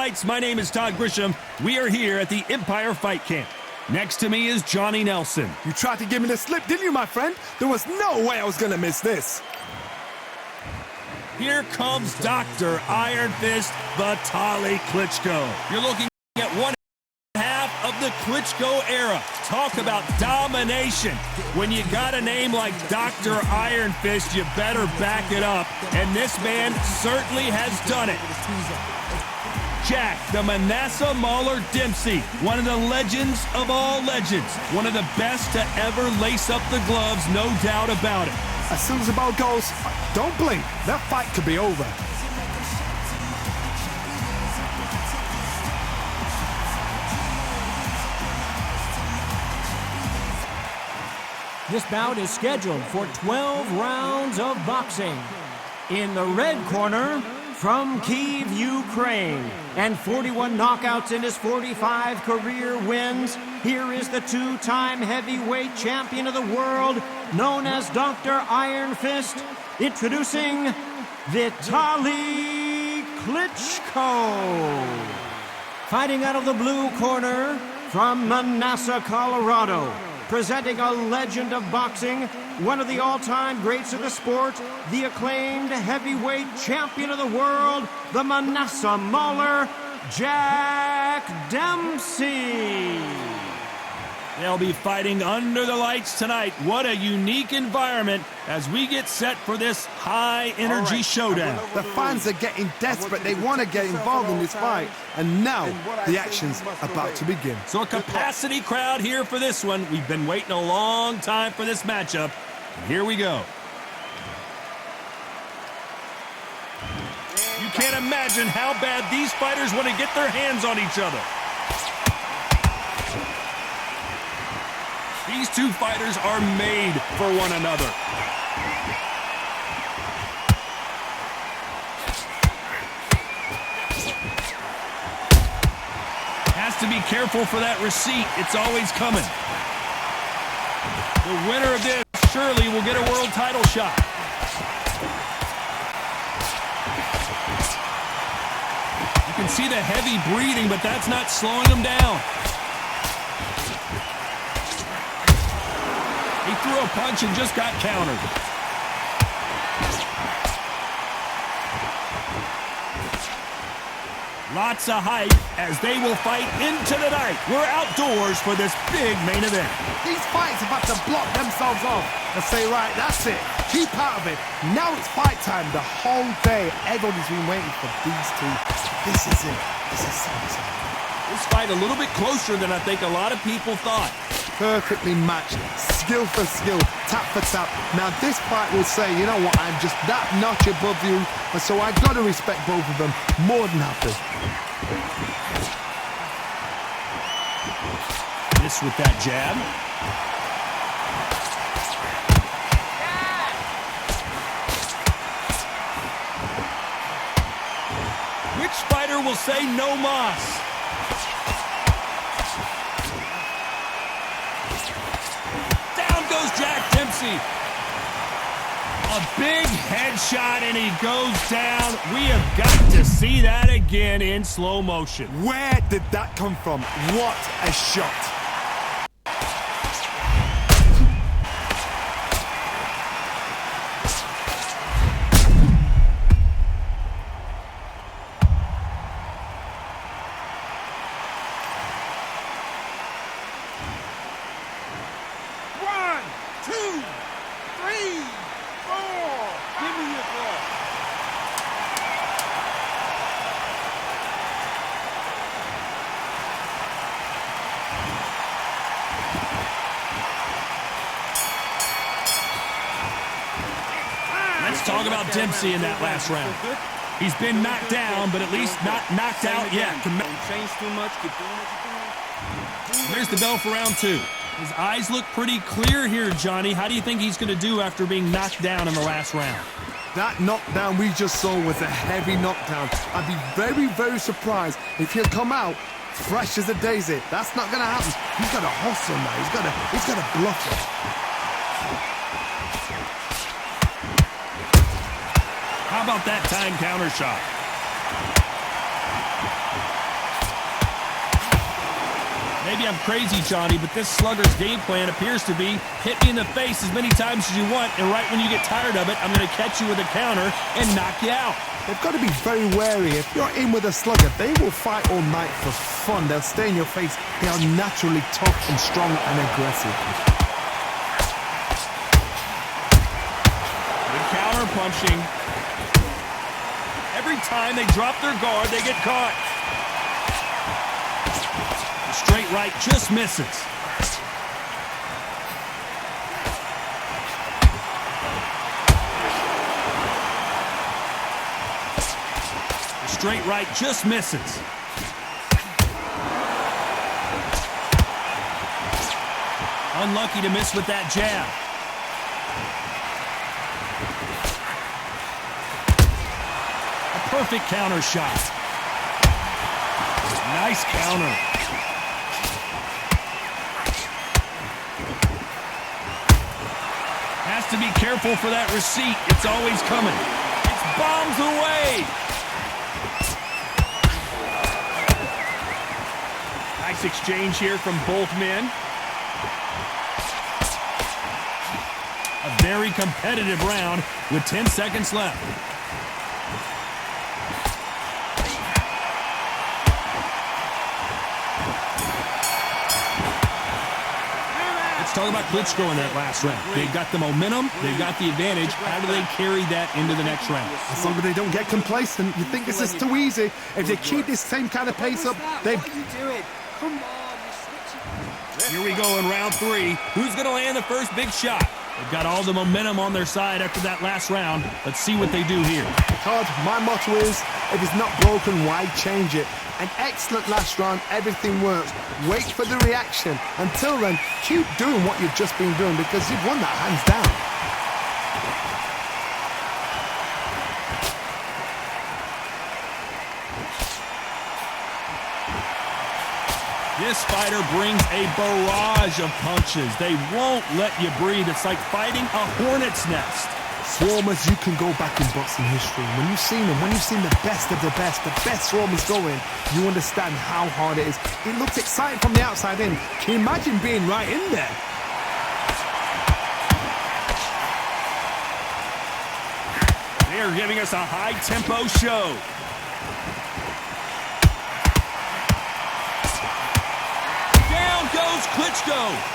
Lights. My name is Todd Grisham. We are here at the Empire Fight Camp. Next to me is Johnny Nelson. You tried to give me the slip, didn't you, my friend? There was no way I was going to miss this. Here comes Dr. Iron Fist Vitali Klitschko. You're looking at one half of the Klitschko era. Talk about domination. When you got a name like Dr. Iron Fist, you better back it up. And this man certainly has done it. Jack, the Manasseh Mauler Dempsey, one of the legends of all legends. One of the best to ever lace up the gloves, no doubt about it. As soon as the ball goes, don't blink. That fight could be over. This bout is scheduled for 12 rounds of boxing. In the red corner, from Kyiv, Ukraine, and 41 knockouts in his 45 career wins, here is the two-time heavyweight champion of the world, known as Dr. Iron Fist, introducing Vitali Klitschko. Fighting out of the blue corner, from Manasseh, Colorado, presenting a legend of boxing, one of the all-time greats of the sport, the acclaimed heavyweight champion of the world, the Manasseh Mauler, Jack Dempsey. They'll be fighting under the lights tonight. What a unique environment as we get set for this high-energy showdown. The fans are getting desperate. They want to get involved in this fight. And now the action's about to begin. So a capacity crowd here for this one. We've been waiting a long time for this matchup. And here we go. You can't imagine how bad these fighters want to get their hands on each other. These two fighters are made for one another. Has to be careful for that receipt. It's always coming. The winner of this surely will get a world title shot. You can see the heavy breathing, but that's not slowing him down. He threw a punch and just got countered. Lots of hype as they will fight into the night. We're outdoors for this big main event. These fights are about to block themselves off and say, right, that's it. Keep out of it. Now it's fight time. The whole day, everybody's been waiting for these two. This is it. This is something. This fight a little bit closer than I think a lot of people thought. Perfectly matched, skill for skill, tap for tap. Now this fight will say, you know what, I'm just that notch above you, and so I got to respect both of them more than happy. This with that jab. Which fighter will say no mas? Jack Dempsey. A big headshot and he goes down. We have got to see that again in slow motion. Where did that come from? What a shot. Talk about Dempsey in that last round. He's been knocked down, but at least not knocked out yet. There's the bell for round two. His eyes look pretty clear here, Johnny. How do you think he's going to do after being knocked down in the last round? That knockdown we just saw was a heavy knockdown. I'd be very, very surprised if he'll come out fresh as a daisy. That's not going to happen. He's got to hustle now. He's got to bluff it. How about that time counter shot? Maybe I'm crazy, Johnny, but this slugger's game plan appears to be hit me in the face as many times as you want, and right when you get tired of it, I'm going to catch you with a counter and knock you out. They've got to be very wary. If you're in with a slugger, they will fight all night for fun. They'll stay in your face. They are naturally tough and strong and aggressive. Good counter punching. Every time they drop their guard, they get caught. The straight right just misses. The straight right just misses. Unlucky to miss with that jab. Perfect counter shot. Nice counter. Has to be careful for that receipt. It's always coming. It's bombs away. Nice exchange here from both men. A very competitive round with 10 seconds left. Talk about Klitschko in that last round. They've got the momentum. They've got the advantage. How do they carry that into the next round? As long as they don't get complacent. You think this is too easy. If they keep this same kind of pace up, they... Here we go in round 3. Who's going to land the first big shot? They've got all the momentum on their side after that last round. Let's see what they do here. Todd, my motto is, if it's not broken, why change it? An excellent last round, everything works. Wait for the reaction. Until then, keep doing what you've just been doing because you've won that hands down. This fighter brings a barrage of punches. They won't let you breathe. It's like fighting a hornet's nest. Swarmers, you can go back in boxing history. When you've seen them, when you've seen the best of the best swarmers going, you understand how hard it is. It looks exciting from the outside in. Can you imagine being right in there? They are giving us a high-tempo show. Down goes Klitschko.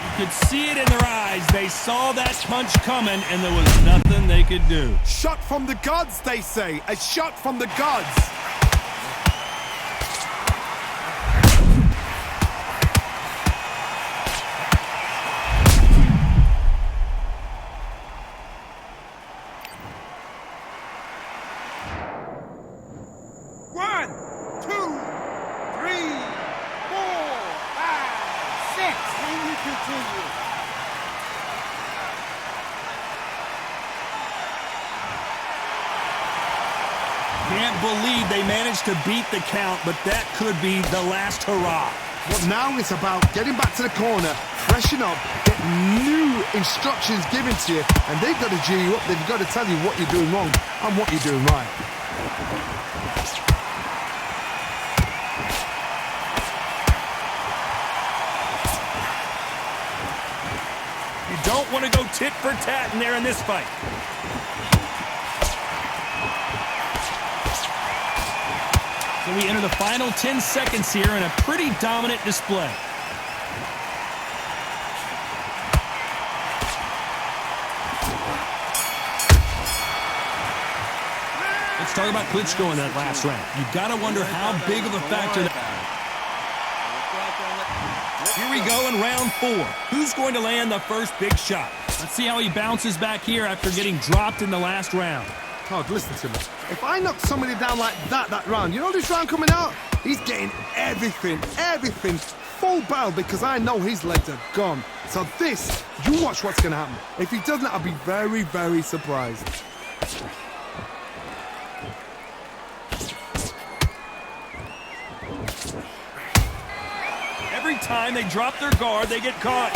You could see it in their eyes. They saw that punch coming, and there was nothing they could do. Shot from the gods, they say. A shot from the gods. Can't believe they managed to beat the count, but that could be the last hurrah. But now it's about getting back to the corner, freshen up, get new instructions given to you, and they've got to G you up. They've got to tell you what you're doing wrong and what you're doing right. You don't want to go tit for tat in there in this fight. So we enter the final 10 seconds here in a pretty dominant display. Let's talk about Klitschko in that last round. You've got to wonder how big of a factor that... Here we go in round 4. Who's going to land the first big shot? Let's see how he bounces back here after getting dropped in the last round. Todd, listen to me. If I knock somebody down like that round, you know this round coming out? He's getting everything, full barrel because I know his legs are gone. So this, you watch what's going to happen. If he doesn't, I'll be very, very surprised. Every time they drop their guard, they get caught.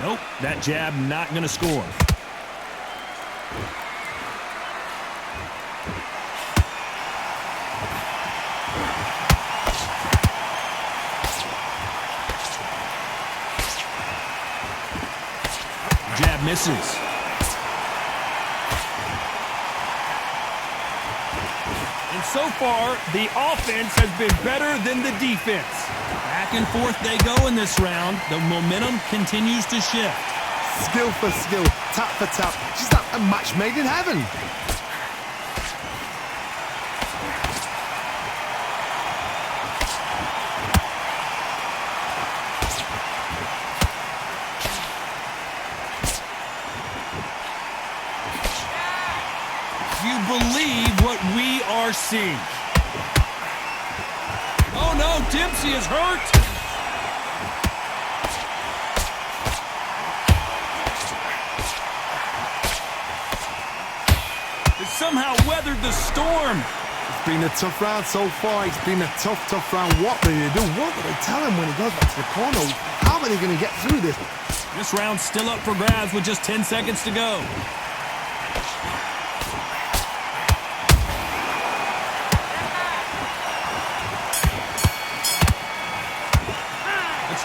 Nope, that jab not going to score. misses. And so far, the offense has been better than the defense. Back and forth they go in this round. The momentum continues to shift. Skill for skill, tap for tap. Just like a match made in heaven. You believe what we are seeing. Oh no, Dempsey is hurt. He somehow weathered the storm. It's been a tough round so far. It's been a tough round. What do they do? What do they tell him when he goes back to the corner? How are they going to get through this? This round's still up for grabs with just 10 seconds to go.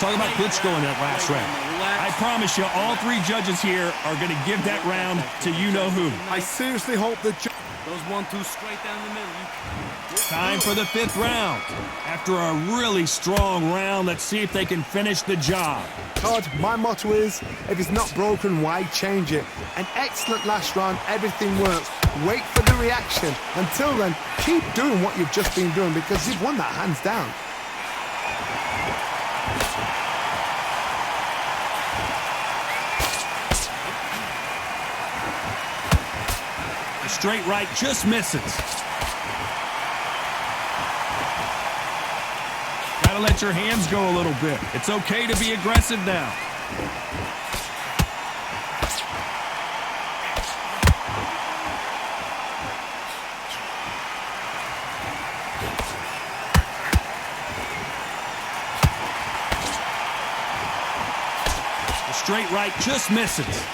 Talk about Klitschko in that last round. I promise you, all three judges here are going to give that round to you-know-who. I seriously hope that... Those 1-2 straight down the middle. Time for the 5th round. After a really strong round, let's see if they can finish the job. Todd, my motto is, if it's not broken, why change it? An excellent last round, everything works. Wait for the reaction. Until then, keep doing what you've just been doing because you've won that hands down. Straight right just misses. Gotta let your hands go a little bit. It's okay to be aggressive now. The straight right just misses.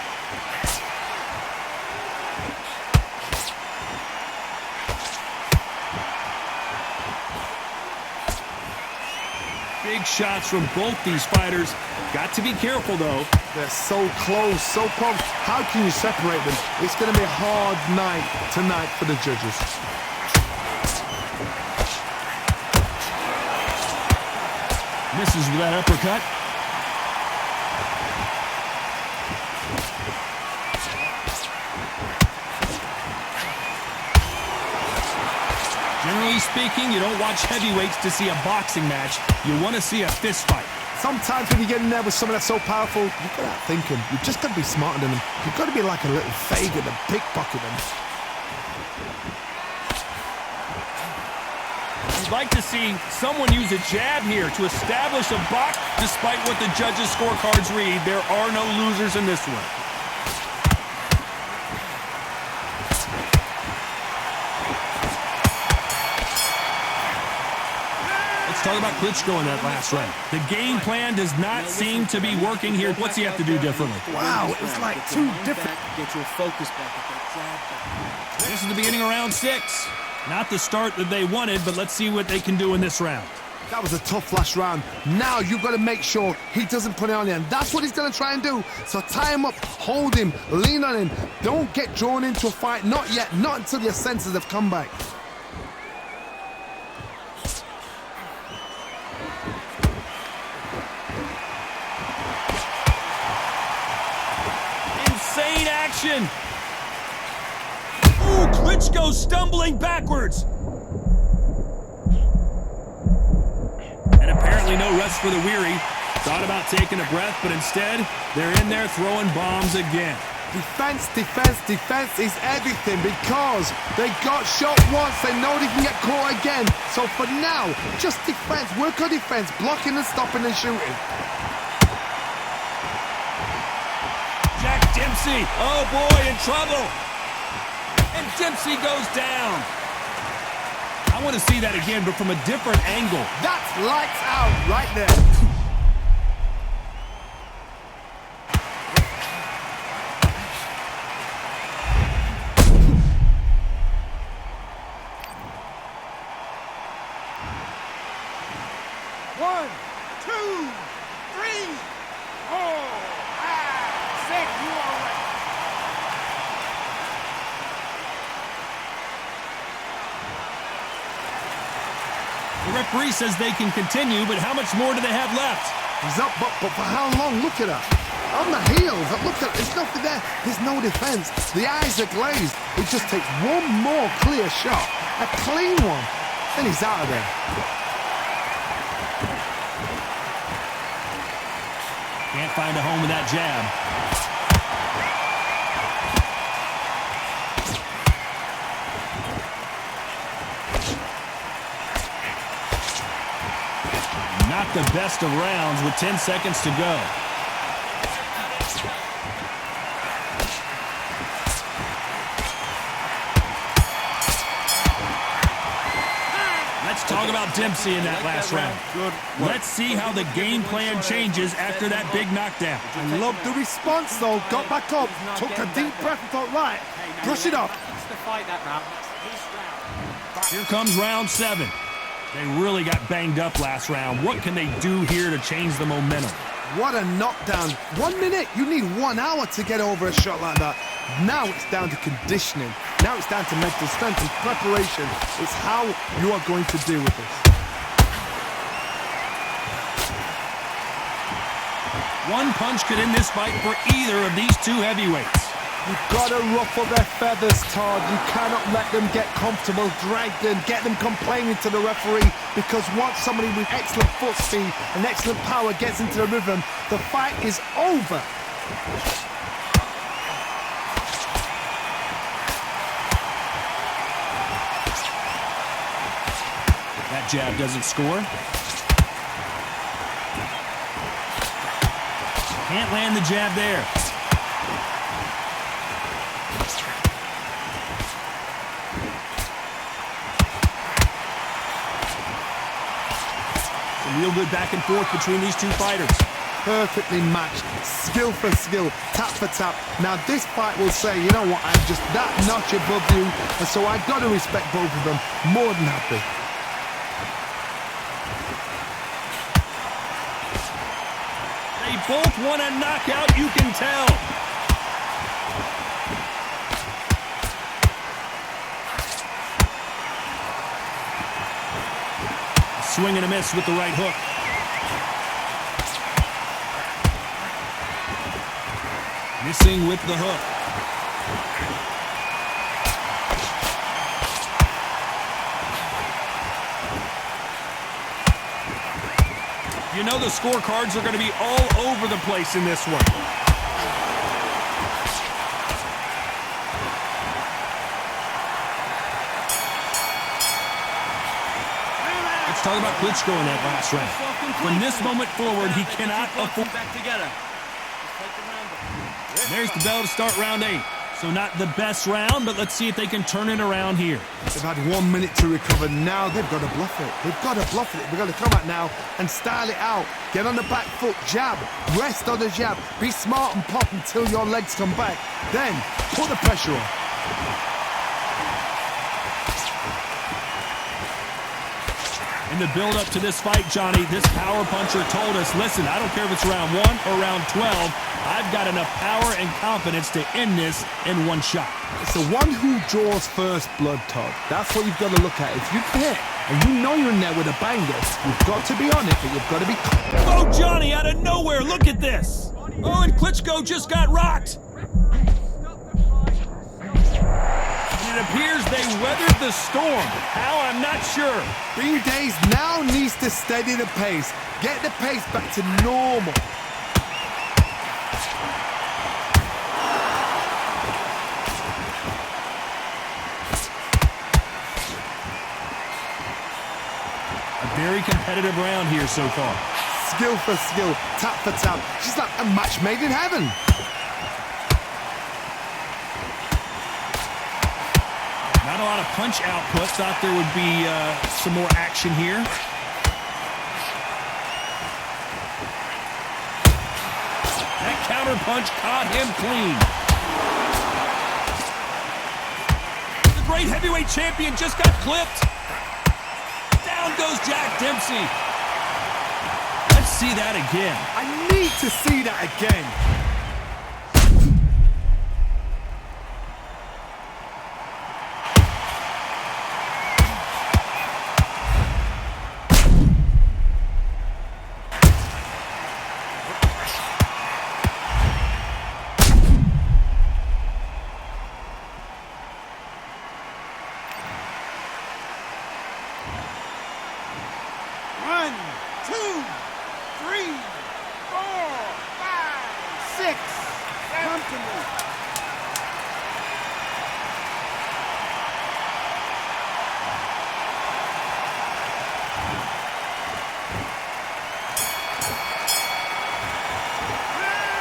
Big shots from both these fighters. Got to be careful, though. They're so close, so close. How can you separate them? It's going to be a hard night tonight for the judges. Misses with that uppercut. Generally speaking, you don't watch heavyweights to see a boxing match. You want to see a fist fight. Sometimes when you get in there with someone that's so powerful, you've got to outthink him. You've just got to be smarter than him. You've got to be like a little faggot and pickpocket him. You'd like to see someone use a jab here to establish a box. Despite what the judges' scorecards read, there are no losers in this one. Talk about Klitschko in that last round. The game plan does not seem to be working here. What's he have to do differently? Wow, it's like two different... Get your focus back. This is the beginning of round 6. Not the start that they wanted, but let's see what they can do in this round. That was a tough last round. Now you've got to make sure he doesn't put it on you, and that's what he's going to try and do. So tie him up, hold him, lean on him. Don't get drawn into a fight. Not yet. Not until your senses have come back. Insane action. Ooh, Klitschko stumbling backwards. And apparently no rest for the weary. Thought about taking a breath, but instead, they're in there throwing bombs again. Defense is everything because they got shot once. They know they can get caught again. So for now, just defense. Work on defense, blocking and stopping and shooting. Dempsey, oh boy, in trouble. And Dempsey goes down. I want to see that again, but from a different angle. That's lights out right there. The referee says they can continue, but how much more do they have left? He's up, but for how long? Look at her. On the heels. Look at her. There's nothing there. There's no defense. The eyes are glazed. It just takes one more clear shot. A clean one. Then he's out of there. Can't find a home with that jab. Not the best of rounds with 10 seconds to go. Let's talk about Dempsey in that last round. Let's see how the game plan changes after that big knockdown. I love the response, though. Got back up, took a deep breath and thought, right, brush it off. Here comes round 7. They really got banged up last round. What can they do here to change the momentum? What a knockdown. 1 minute, you need 1 hour to get over a shot like that. Now it's down to conditioning. Now it's down to mental strength and preparation. It's how you are going to deal with this. One punch could end this fight for either of these two heavyweights. You've got to ruffle their feathers, Todd. You cannot let them get comfortable, drag them, get them complaining to the referee, because once somebody with excellent foot speed and excellent power gets into the rhythm, the fight is over. That jab doesn't score. Can't land the jab there. Real good back and forth between these two fighters. Perfectly matched, skill for skill, tap for tap. Now this fight will say, you know what, I'm just that notch above you, and so I've got to respect both of them. More than happy. They both want a knockout, you can tell. Swing and a miss with the right hook. Missing with the hook. You know the scorecards are going to be all over the place in this one. Talk about Klitschko in that last round. From this moment forward, he cannot afford. Back together. There's the bell to start round 8. So not the best round, but let's see if they can turn it around here. They've had 1 minute to recover. Now they've got to bluff it. They've got to bluff it. They've got to come out now and style it out. Get on the back foot, jab, rest on the jab. Be smart and pop until your legs come back. Then put the pressure on. In the build-up to this fight, Johnny, this power puncher told us, listen, I don't care if it's round 1 or round 12, I've got enough power and confidence to end this in one shot. It's the one who draws first blood, Todd. That's what you've got to look at. If you hit, and you know you're in there with a banger, you've got to be on it, but you've got to be... Oh, Johnny, out of nowhere, look at this. Oh, and Klitschko just got rocked. It appears they weathered the storm. How, I'm not sure. Bean Days now needs to steady the pace. Get the pace back to normal. A very competitive round here so far. Skill for skill, tap for tap. She's like a match made in heaven. Not a lot of punch output. Thought there would be some more action here. That counter punch caught him clean. The great heavyweight champion just got clipped. Down goes Jack Dempsey. Let's see that again. I need to see that again. 6. Come to me.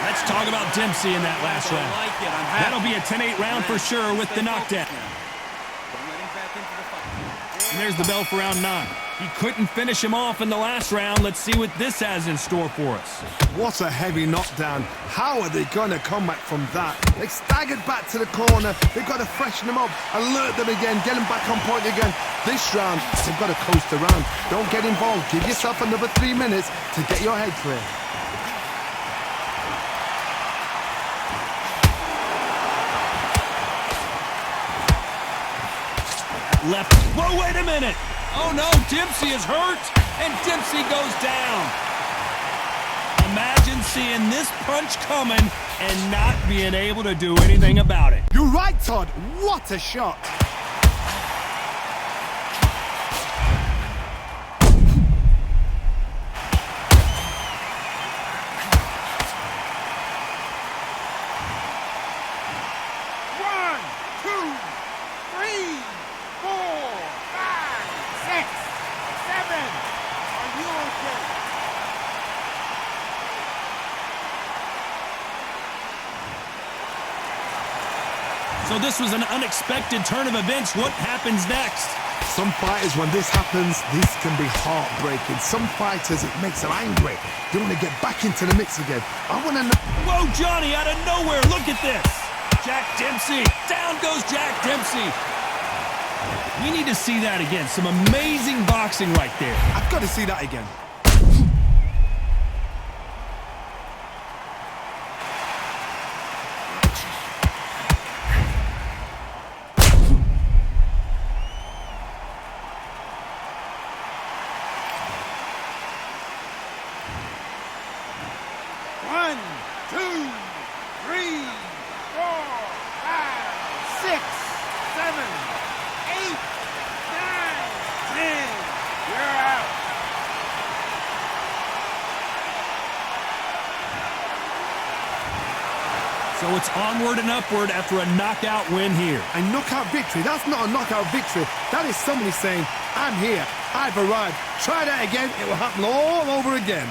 Let's talk about Dempsey in that last round. I like it. I'm happy. That'll be a 10-8 round for sure with the knockdown. Don't let him back into the fight. And there's the bell for round 9. He couldn't finish him off in the last round. Let's see what this has in store for us. What a heavy knockdown. How are they going to come back from that? They staggered back to the corner. They've got to freshen them up, alert them again, get them back on point again. This round, they've got to coast around. Don't get involved. Give yourself another 3 minutes to get your head clear. Left. Whoa, wait a minute. Oh, no, Dempsey is hurt, and Dempsey goes down. Imagine seeing this punch coming and not being able to do anything about it. You're right, Todd. What a shot. So this was an unexpected turn of events. What happens next? Some fighters, when this happens, this can be heartbreaking. Some fighters, it makes them angry. They want to get back into the mix again. I want to know... Whoa, Johnny, out of nowhere. Look at this. Jack Dempsey. Down goes Jack Dempsey. We need to see that again. Some amazing boxing right there. I've got to see that again. So it's onward and upward after a knockout win here. A knockout victory? That's not a knockout victory. That is somebody saying, I'm here, I've arrived. Try that again, it will happen all over again.